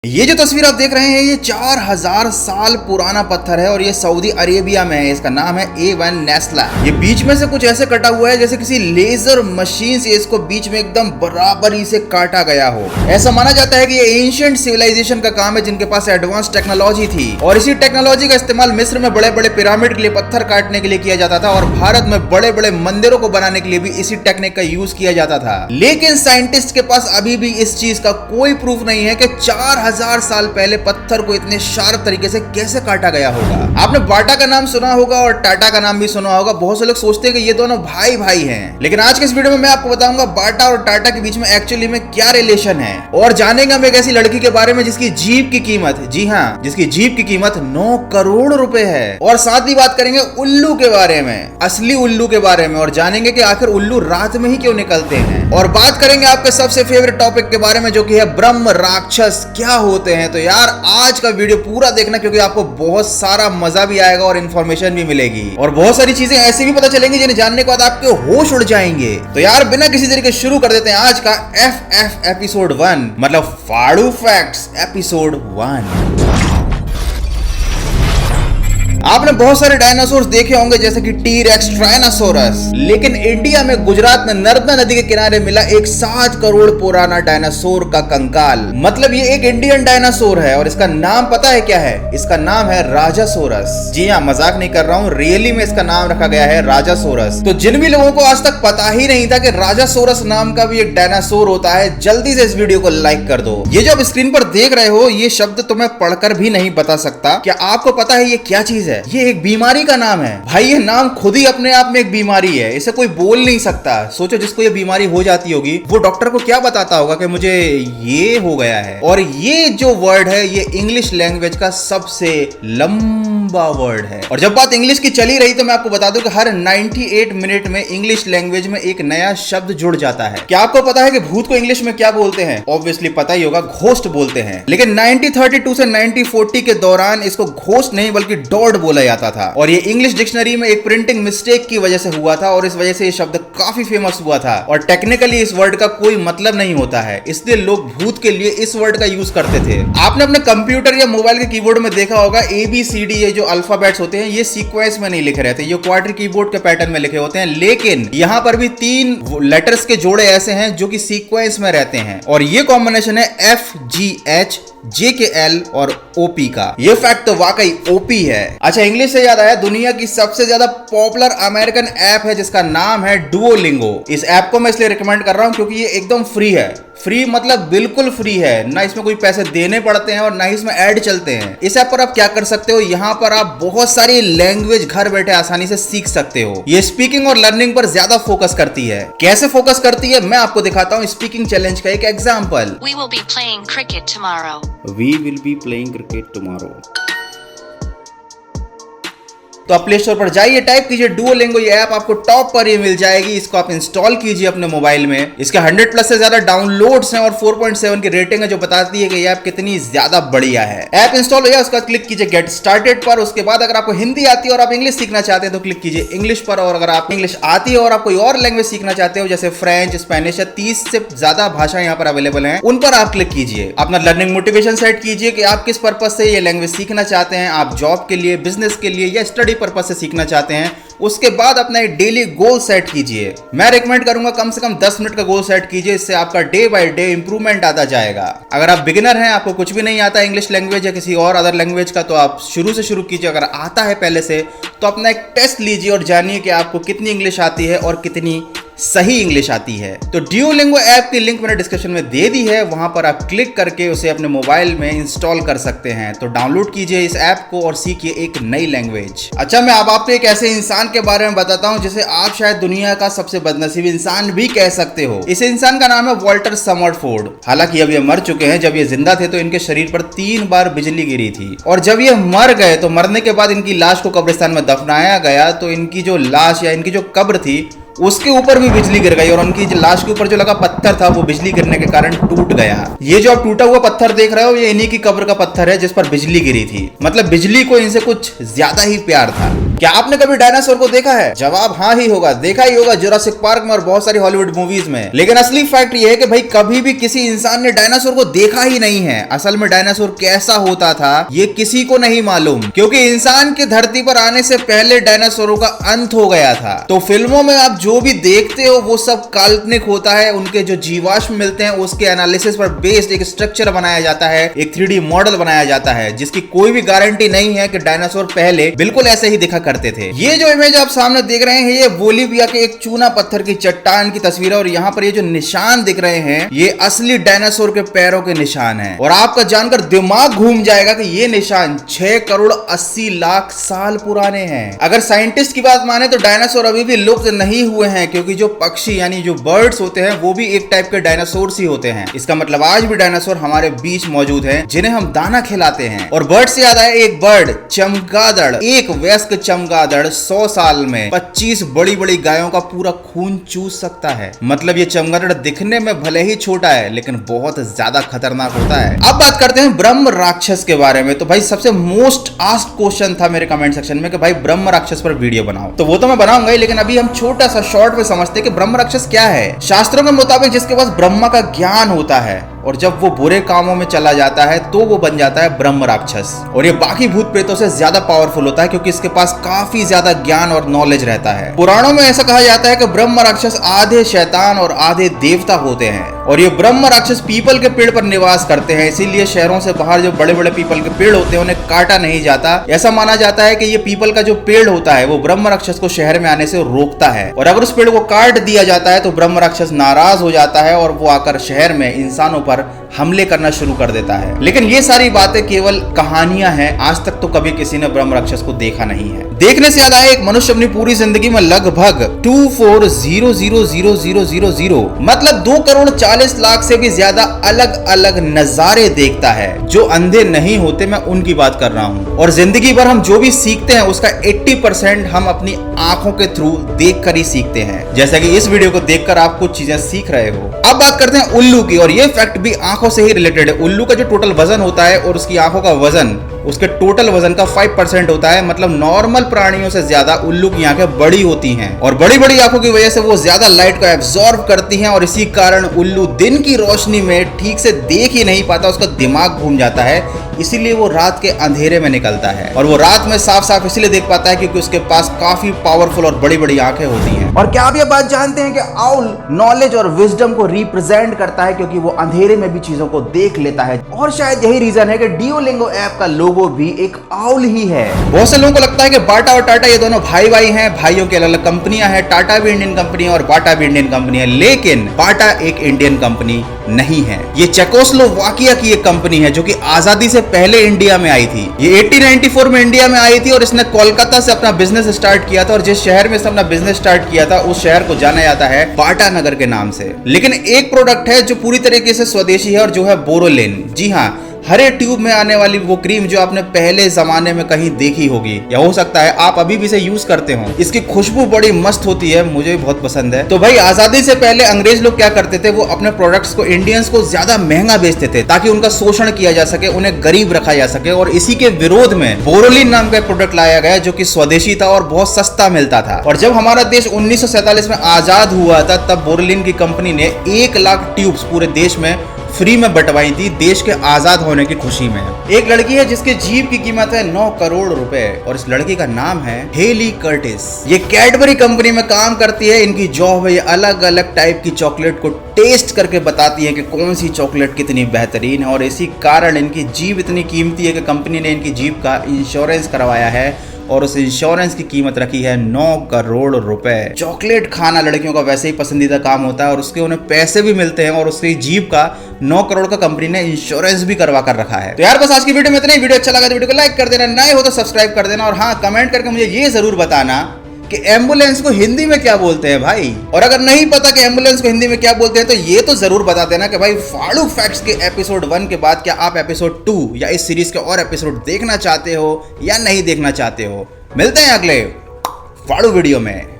ये जो तस्वीर आप देख रहे हैं ये 4000 साल पुराना पत्थर है और ये सऊदी अरेबिया में है। इसका नाम है A1 नेस्ला। ये बीच में से कुछ ऐसे कटा हुआ है जैसे किसी लेजर मशीन से इसको बीच में एकदम बराबरी से काटा गया हो। ऐसा माना जाता है कि ये एंशिएंट सिविलाइजेशन का काम है जिनके पास एडवांस टेक्नोलॉजी थी और इसी टेक्नोलॉजी का इस्तेमाल मिस्र में बड़े बड़े पिरामिड के लिए पत्थर काटने के लिए किया जाता था और भारत में बड़े बड़े मंदिरों को बनाने के लिए भी इसी टेक्निक का यूज किया जाता था। लेकिन साइंटिस्ट के पास अभी भी इस चीज का कोई प्रूफ नहीं है कि 4000 साल पहले पत्थर को इतने शार्प तरीके से कैसे काटा गया होगा। आपने बाटा का नाम सुना होगा और टाटा का नाम भी सुना होगा। बहुत से लोग सोचते हैं कि ये दोनों भाई भाई हैं, लेकिन आज के इस वीडियो में मैं आपको बताऊंगा बाटा और टाटा के बीच में एक्चुअली में क्या रिलेशन है और जानेंगे हम एक ऐसी लड़की के बारे में जिसकी जीप की कीमत, जी हाँ, जिसकी जीप की कीमत 9 करोड़ रुपए है। और साथ ही बात करेंगे उल्लू के बारे में, असली उल्लू के बारे में, और जानेंगे कि आखिर उल्लू रात में ही क्यों निकलते हैं। और बात करेंगे आपके सबसे फेवरेट टॉपिक के बारे में जो कि है ब्रह्म राक्षस क्या होते हैं। तो यार आज का वीडियो पूरा देखना क्योंकि आपको बहुत सारा मजा भी आएगा और इंफॉर्मेशन भी मिलेगी और बहुत सारी चीजें ऐसी भी पता चलेंगी जिन्हें जानने के बाद आपके होश उड़ जाएंगे। तो यार बिना किसी तरीके शुरू कर देते हैं आज का FF एपिसोड 1, मतलब फाड़ू फैक्ट्स एपिसोड 1। आपने बहुत सारे डायनासोर देखे होंगे जैसे कि टी-रेक्स, ट्रायनासोरस, लेकिन इंडिया में गुजरात में नर्मदा नदी के किनारे मिला एक 7 करोड़ पुराना डायनासोर का कंकाल। मतलब ये एक इंडियन डायनासोर है और इसका नाम पता है क्या है? इसका नाम है राजासोरस। जी हाँ, मजाक नहीं कर रहा हूँ, रियली में इसका नाम रखा गया है राजासोरस। तो जिन भी लोगों को आज तक पता ही नहीं था कि राजासोरस नाम का भी एक डायनासोर होता है, जल्दी से इस वीडियो को लाइक कर दो। ये जो आप स्क्रीन पर देख रहे हो ये शब्द तो मैं पढ़कर भी नहीं बता सकता। क्या आपको पता है ये क्या चीज है? ये एक बीमारी का नाम है भाई। ये नाम खुद ही अपने आप में एक बीमारी है, इसे कोई बोल नहीं सकता। सोचो जिसको ये बीमारी हो जाती होगी वो डॉक्टर को क्या बताता होगा कि मुझे ये हो गया है। और ये जो वर्ड है ये इंग्लिश लैंग्वेज का सबसे लंबा वर्ड है। और जब बात इंग्लिश की चली रही तो मैं आपको बता दूं कि हर 98 मिनट में इंग्लिश लैंग्वेज में एक नया शब्द जुड़ जाता है। क्या आपको पता है कि भूत को इंग्लिश में क्या बोलते हैं? ऑब्वियसली पता ही होगा, घोस्ट बोलते हैं। लेकिन 1932 से 1940 के दौरान इसको घोस्ट नहीं बल्कि डॉड बोला जाता था और ये इंग्लिश डिक्शनरी में एक प्रिंटिंग मिस्टेक की वजह से हुआ था और इस वजह से ये शब्द काफी फेमस हुआ था। और टेक्निकली इस वर्ड का कोई मतलब नहीं होता है, इसलिए लोग भूत के लिए इस वर्ड का यूज करते थे। आपने अपने कंप्यूटर या मोबाइल के कीबोर्ड में देखा होगा ABCD ये जो अल्फाबेट्स होते हैं ये सीक्वेंस में नहीं लिखे रहते, ये क्वाड्री कीबोर्ड के पैटर्न में लिखे होते हैं। लेकिन यहाँ पर भी 3 लेटर्स के जोड़े ऐसे हैं जो कि सीक्वेंस में रहते हैं और ये कॉम्बिनेशन है FGH JKL और OP का। ये फैक्ट तो वाकई OP है। अच्छा, इंग्लिश से याद आया, दुनिया की सबसे ज्यादा पॉपुलर अमेरिकन ऐप है जिसका नाम है डुओलिंगो। इस ऐप को मैं इसलिए रिकमेंड कर रहा हूं क्योंकि ये एकदम फ्री है। फ्री मतलब बिल्कुल फ्री है, ना इसमें कोई पैसे देने पड़ते हैं और ना ही इसमें ऐड चलते हैं। इस ऐप पर आप क्या कर सकते हो, यहाँ पर आप बहुत सारी लैंग्वेज घर बैठे आसानी से सीख सकते हो। ये स्पीकिंग और लर्निंग पर ज्यादा फोकस करती है। कैसे फोकस करती है मैं आपको दिखाता हूँ स्पीकिंग चैलेंज का एक example. We will be playing cricket tomorrow. We will be playing cricket tomorrow. तो आप प्ले स्टोर पर जाइए, टाइप कीजिए डुओलिंगो। ये ऐप आपको टॉप पर ही मिल जाएगी। इसको आप इंस्टॉल कीजिए अपने मोबाइल में। इसके 100+ से ज्यादा डाउनलोड्स हैं और 4.7 की रेटिंग है जो बताती है कि ये ऐप कितनी ज्यादा बढ़िया है। ऐप इंस्टॉल हो गया, उसका क्लिक कीजिए गेट स्टार्टेड पर। उसके बाद अगर आपको हिंदी आती है और आप इंग्लिश सीखना चाहते हैं तो क्लिक कीजिए इंग्लिश पर। और अगर आप इंग्लिश आती है और आप कोई और लैंग्वेज सीखना चाहते हो जैसे फ्रेंच, स्पेनिश या 30 से ज्यादा भाषा यहाँ पर अवेलेबल है, उन पर आप क्लिक कीजिए। अपना लर्निंग मोटिवेशन सेट कीजिए कि आप किस पर्पज से ये लैंग्वेज सीखना चाहते हैं। आप जॉब के लिए, बिजनेस के लिए या स्टडी पर्पज से सीखना चाहते हैं। उसके बाद अपना एक डेली गोल सेट कीजिए। मैं रिकमेंड करूंगा कम से कम 10 मिनट का गोल सेट कीजिए, इससे आपका डे बाय डे इंप्रूवमेंट आता जाएगा। अगर आप बिगिनर हैं, आपको कुछ भी नहीं आता इंग्लिश लैंग्वेज या किसी और अदर लैंग्वेज का, तो आप शुरू से शुरू कीजिए। अगर आता है पहले से तो अपना एक टेस्ट लीजिए और जानिए कि आपको कितनी इंग्लिश आती है और कितनी सही इंग्लिश आती है। तो डुओलिंगो ऐप की लिंक मैंने डिस्क्रिप्शन में दे दी है, वहां पर आप क्लिक करके उसे अपने मोबाइल में इंस्टॉल कर सकते हैं। तो डाउनलोड कीजिए इस ऐप को और सीखिए एक नई लैंग्वेज। अच्छा, मैं अब आपको एक ऐसे इंसान के बारे में बताता हूं जिसे आप शायद दुनिया का सबसे बदनसीब इंसान भी कह सकते हो। इस इंसान का नाम है वॉल्टर समरफोर्ड। हालांकि अब ये मर चुके हैं, जब ये जिंदा थे तो इनके शरीर पर 3 बार बिजली गिरी थी और जब ये मर गए तो मरने के बाद इनकी लाश को कब्रिस्तान में दफनाया गया तो इनकी जो लाश या इनकी जो कब्र थी उसके ऊपर भी बिजली गिर गई और उनकी लाश के ऊपर जो लगा पत्थर था वो बिजली गिरने के कारण टूट गया। ये जो आप टूटा हुआ पत्थर देख रहे हो ये इन्हीं की कब्र का पत्थर है जिस पर बिजली गिरी थी। मतलब बिजली को इनसे कुछ ज्यादा ही प्यार था। क्या आपने कभी डायनासोर को देखा है? जवाब हाँ ही होगा, देखा ही होगा जुरासिक पार्क में और बहुत सारी हॉलीवुड मूवीज में। लेकिन असली फैक्ट ये है कि भाई कभी भी किसी इंसान ने डायनासोर को देखा ही नहीं है। असल में डायनासोर कैसा होता था ये किसी को नहीं मालूम, क्योंकि इंसान की धरती पर आने से पहले डायनासोरों का अंत हो गया था। तो फिल्मों में आप जो भी देखते हो वो सब काल्पनिक होता है। उनके जो जीवाश्म मिलते हैं उसके एनालिसिस पर बेस्ड एक स्ट्रक्चर बनाया जाता है, एक 3D मॉडल बनाया जाता है, जिसकी कोई भी गारंटी नहीं है कि डायनासोर पहले बिल्कुल ऐसे ही दिखा करते थे। ये जो इमेज आप सामने देख रहे हैं ये बोलिविया के एक चूना पत्थर की चट्टान की तस्वीर है और यहाँ पर ये जो निशान दिख रहे हैं ये असली डायनासोर के पैरों के निशान हैं। और आपका जानकर दिमाग घूम जाएगा कि ये निशान 6 करोड़ 80 लाख साल पुराने हैं। अगर साइंटिस्ट की बात माने तो डायनासोर अभी भी लुप्त नहीं हुए हैं, क्योंकि जो पक्षी यानी जो बर्ड्स होते हैं वो भी एक टाइप के डायनासोर ही होते हैं। इसका मतलब आज भी डायनासोर हमारे बीच मौजूद हैं, जिन्हें हम दाना खिलाते हैं। और बर्ड से याद आया एक बर्ड, चमगादड़। एक वयस्क चमगादड़ 100 साल में 25 बड़ी बड़ी गायों का पूरा खून चूस सकता है। मतलब ये चमगादड़ दिखने में भले ही छोटा है लेकिन बहुत ज्यादा खतरनाक होता है। अब बात करते हैं ब्रह्म राक्षस के बारे में। तो भाई सबसे मोस्ट आस्क्ड क्वेश्चन था मेरे कमेंट सेक्शन में कि भाई ब्रह्म राक्षस पर वीडियो बनाओ, तो वो तो मैं बनाऊंगा ही, लेकिन अभी हम छोटा सा शॉर्ट में समझते हैं कि ब्रह्म राक्षस क्या है। शास्त्रों के मुताबिक जिसके पास ब्रह्मा का ज्ञान होता है और जब वो बुरे कामों में चला जाता है तो वो बन जाता है ब्रह्म राक्षस। और ये बाकी भूत प्रेतों से ज्यादा पावरफुल होता है क्योंकि इसके पास काफी ज्यादा ज्ञान और नॉलेज रहता है। पुराणों में ऐसा कहा जाता है कि ब्रह्म राक्षस आधे शैतान और आधे देवता होते हैं। और ये ब्रह्म राक्षस पीपल के पेड़ पर निवास करते हैं, इसीलिए शहरों से बाहर जो बड़े बड़े पीपल के पेड़ होते हैं उन्हें काटा नहीं जाता। ऐसा माना जाता है कि ये पीपल का जो पेड़ होता है वो ब्रह्म राक्षस को शहर में आने से रोकता है। और अगर उस पेड़ को काट दिया जाता है तो ब्रह्म राक्षस नाराज हो जाता है और वो आकर शहर में इंसानों पर हमले करना शुरू कर देता है। लेकिन ये सारी बातें केवल कहानियां हैं, आज तक तो कभी किसी ने ब्रह्म राक्षस को देखा नहीं है। देखने से याद आया एक मनुष्य अपनी पूरी जिंदगी में लगभग 24000000 मतलब 2 करोड़ 40 लाख से भी ज्यादा अलग अलग नजारे देखता है। जो अंधे नहीं होते मैं उनकी बात कर रहा हूँ। और जिंदगी भर हम जो भी सीखते हैं उसका 80% हम अपनी आंखों के थ्रू देख कर ही सीखते हैं, जैसा कि इस वीडियो को देखकर आप कुछ चीजें सीख रहे हो। अब बात करते हैं उल्लू की, और ये फैक्ट भी आंखों से ही रिलेटेड है। उल्लू का जो टोटल वजन होता है और उसकी आंखों का वजन उसके टोटल वजन का 5% होता है। मतलब नॉर्मल प्राणियों से ज्यादा उल्लू की आंखें बड़ी होती हैं और बड़ी बड़ी आंखों की वजह से वो ज्यादा लाइट को एब्जॉर्ब करती हैं और इसी कारण उल्लू दिन की रोशनी में ठीक से देख ही नहीं पाता, उसका दिमाग घूम जाता है, इसीलिए वो रात के अंधेरे में निकलता है। और वो रात में साफ साफ इसलिए देख पाता है क्योंकि उसके पास काफी पावरफुल और बड़ी बड़ी आंखें होती हैं। और क्या आप ये बात जानते हैं कि आउल नॉलेज और विजडम को रिप्रेजेंट करता है क्योंकि वो अंधेरे में भी चीजों को देख लेता है। और शायद यही रीजन है कि डिओलिंगो ऐप का लोगो भी एक आउल ही है। बहुत से लोगों को लगता है कि बाटा और टाटा ये दोनों भाई भाई हैं, भाइयों की अलग अलग कंपनियां हैं। टाटा भी इंडियन कंपनी है और बाटा भी इंडियन कंपनी है, लेकिन बाटा एक इंडियन कंपनी नहीं है। ये चेकोस्लोवाकिया की एक कंपनी है जो कि आजादी से पहले इंडिया में आई थी। ये 1894 में इंडिया में आई थी और इसने कोलकाता से अपना बिजनेस स्टार्ट किया था। और जिस शहर में इसने अपना बिजनेस स्टार्ट किया था उस शहर को जाना जाता है बाटा नगर के नाम से। लेकिन एक प्रोडक्ट है जो पूरी तरीके से स्वदेशी है और जो है बोरोलिन। जी हाँ, हरे ट्यूब में आने वाली वो क्रीम जो आपने पहले जमाने में कहीं देखी होगी, या हो सकता है आप अभी भी इसे यूज करते हो। इसकी खुशबू बड़ी मस्त होती है, मुझे भी बहुत पसंद है। तो भाई आजादी से पहले अंग्रेज लोग क्या करते थे, वो अपने प्रोडक्ट्स को इंडियंस को ज्यादा महंगा बेचते थे ताकि उनका शोषण किया जा सके, उन्हें गरीब रखा जा सके। और इसी के विरोध में बोरोलिन नाम का प्रोडक्ट लाया गया जो कि स्वदेशी था और बहुत सस्ता मिलता था। और जब हमारा देश 1947 में आजाद हुआ था तब बोरोलिन की कंपनी ने 1 लाख ट्यूब्स पूरे देश में फ्री में बंटवाई थी देश के आजाद होने की खुशी में। एक लड़की है जिसके जीप की कीमत है 9 करोड़ रुपए और इस लड़की का नाम है हेली कर्टिस। ये कैडबरी कंपनी में काम करती है। इनकी जॉब है ये अलग अलग टाइप की चॉकलेट को टेस्ट करके बताती है कि कौन सी चॉकलेट कितनी बेहतरीन है। और इसी कारण इनकी जीप इतनी कीमती है कि कंपनी ने इनकी जीप का इंश्योरेंस करवाया है और उस इंश्योरेंस की कीमत रखी है 9 करोड़ रुपए। चॉकलेट खाना लड़कियों का वैसे ही पसंदीदा काम होता है और उसके उन्हें पैसे भी मिलते हैं और उसकी जीप का 9 करोड़ का कंपनी ने इंश्योरेंस भी करवा कर रखा है। तो यार बस आज की वीडियो में इतना ही। वीडियो अच्छा लगा तो वीडियो को लाइक कर देना, नए हो तो सब्सक्राइब कर देना और हाँ कमेंट करके मुझे ये जरूर बताना कि एम्बुलेंस को हिंदी में क्या बोलते हैं भाई। और अगर नहीं पता कि एम्बुलेंस को हिंदी में क्या बोलते हैं तो ये तो जरूर बता देना कि भाई फाड़ू फैक्ट्स के एपिसोड 1 के बाद क्या आप एपिसोड 2 या इस सीरीज के और एपिसोड देखना चाहते हो या नहीं देखना चाहते हो। मिलते हैं अगले फाड़ू वीडियो में।